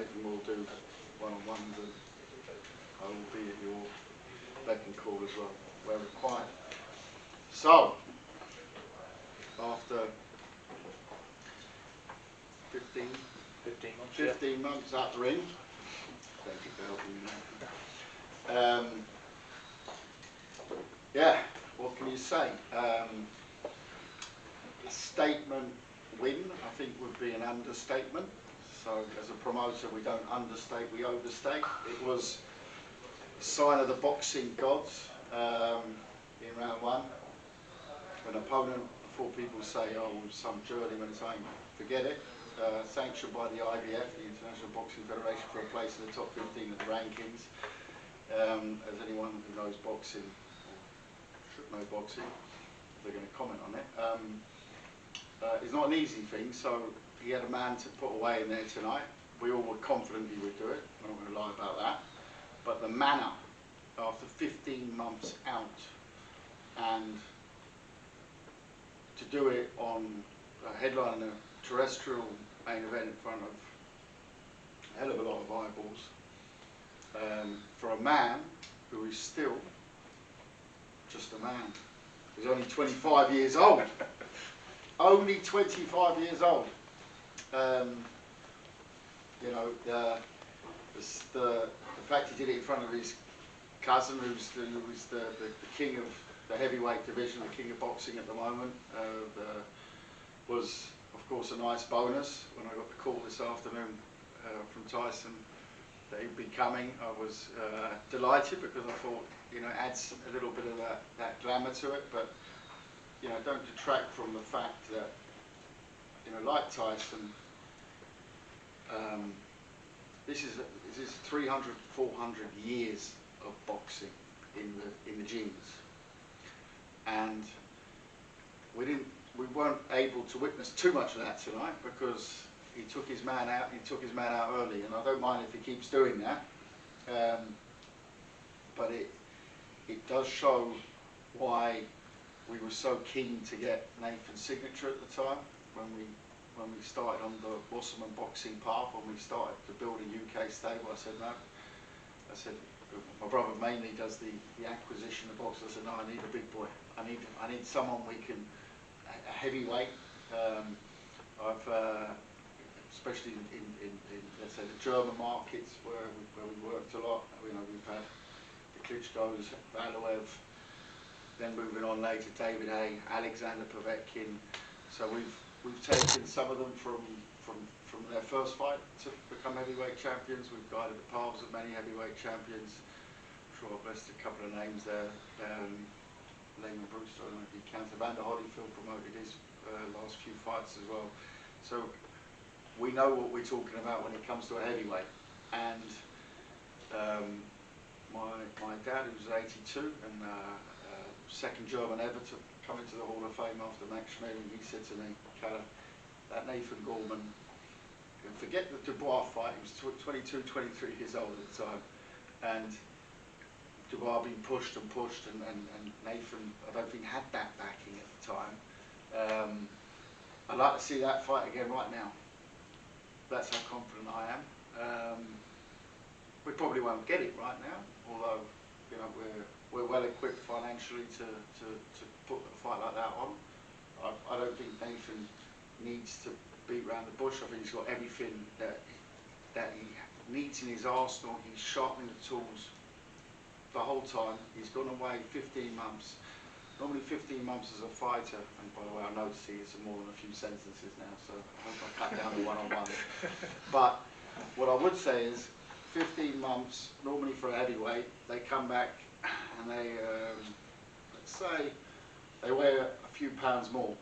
Nathan will do one-on-ones, and I will be at your beck and call as well, where required. So, after 15 months out the ring, thank you for helping me. Yeah, what can you say? A statement win, I think, would be an understatement. So as a promoter, we don't understate, we overstate. It was a sign of the boxing gods in round one. An opponent, before people say, oh, some journeyman saying, forget it. Sanctioned by the IBF, the International Boxing Federation, for a place in the top 15 of the rankings. As anyone who knows boxing, or should know boxing, they're going to comment on it. It's not an easy thing, so he had a man to put away in there tonight. We all were confident he would do it, I'm not going to lie about that. But the manner, after 15 months out, and to do it on a headline, a terrestrial main event in front of a hell of a lot of eyeballs, for a man who is still just a man. He's only 25 years old. Only 25 years old. You know, the fact he did it in front of his cousin, who's the king of the heavyweight division, the king of boxing at the moment, was of course a nice bonus. When I got the call this afternoon from Tyson that he'd be coming, I was delighted, because I thought, you know, it adds a little bit of that glamour to it. But you know, don't detract from the fact that, you know, like Tyson, this is 300, 400 years of boxing in the genes, and we weren't able to witness too much of that tonight, because he took his man out. He took his man out early, and I don't mind if he keeps doing that. But it does show why we were so keen to get Nathan's signature at the time when we started on the Wasserman boxing path. When we started to build a UK stable, I said no. I said, my brother mainly does the acquisition of boxers. I said, no, I need a big boy. I need someone we can, a heavyweight. I've especially in let's say the German markets where we worked a lot. You know, we've had the Klitschko's, Valuev, then moving on later, David Hay, Alexander Povetkin. So we've taken some of them from their first fight to become heavyweight champions. We've guided the paths of many heavyweight champions. I'm sure I've listed a couple of names there. Lehman Brewster, I don't know if you counted. Vander Holyfield promoted his last few fights as well. So we know what we're talking about when it comes to a heavyweight. And my dad, who was 82 and second German ever to come into the Hall of Fame after Max Schmeling, he said to me, Kalle, that Nathan Gorman, and forget the Dubois fight, he was 22, 23 years old at the time, and Dubois being pushed and pushed, and Nathan, I don't think, had that backing at the time. I'd like to see that fight again right now. That's how confident I am. We probably won't get it right now, although, you know, we're well equipped financially to put a fight like that on. I don't think Nathan needs to beat around the bush. I think he's got everything that he needs in his arsenal. He's sharpening the tools the whole time. He's gone away 15 months. Normally 15 months as a fighter, and by the way, I noticed he's more than a few sentences now, so I hope I cut down the one-on-one. But what I would say is 15 months, normally for a heavyweight, they come back and they, let's say, they weigh a few pounds more.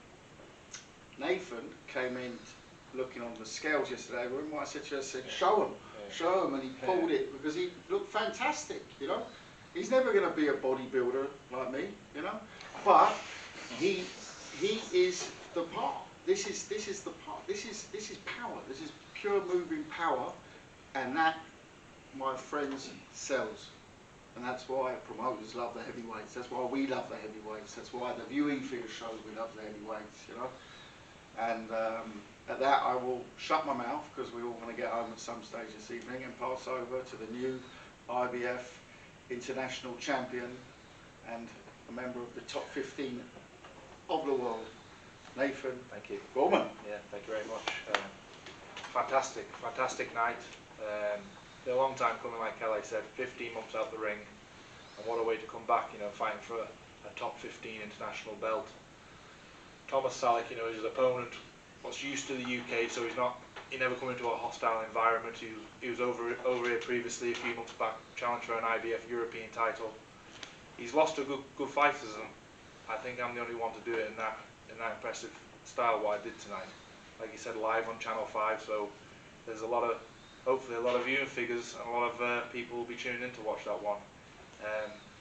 Nathan came in looking on the scales yesterday. Remember what I said to you? I said, show him, and he pulled it because he looked fantastic, you know. He's never going to be a bodybuilder like me, you know, but he is the part. This is the part. This is power. This is pure moving power, and that, my friends, sells. And that's why promoters love the heavyweights. That's why we love the heavyweights. That's why the viewing figure shows we love the heavyweights, you know. And at that, I will shut my mouth, because we all want to get home at some stage this evening, and pass over to the new IBF international champion and a member of the top 15 of the world, Nathan. Thank you. Gorman. Yeah, thank you very much. Fantastic night. Been a long time coming, like Kalle said, 15 months out the ring, and what a way to come back, you know, fighting for a top 15 international belt. Thomas Salik, you know, his opponent was used to the UK, so he never come into a hostile environment. He was over here previously a few months back, challenged for an IBF European title. He's lost to good fighters, and I think I'm the only one to do it in that impressive style what I did tonight. Like you said, live on Channel 5, so there's hopefully a lot of viewing figures, and a lot of people will be tuning in to watch that one.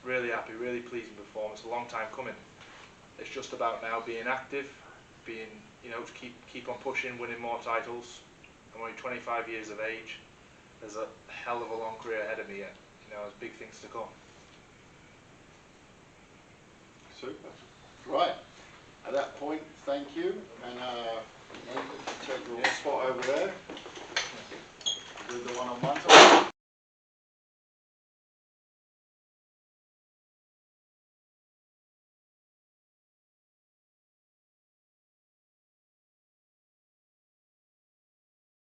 Really happy, really pleasing performance. A long time coming. It's just about now being active, you know, to keep on pushing, winning more titles. I'm only 25 years of age. There's a hell of a long career ahead of me yet. You know, there's big things to come. Super. Right. At that point, thank you, and take your spot over there with the one on one.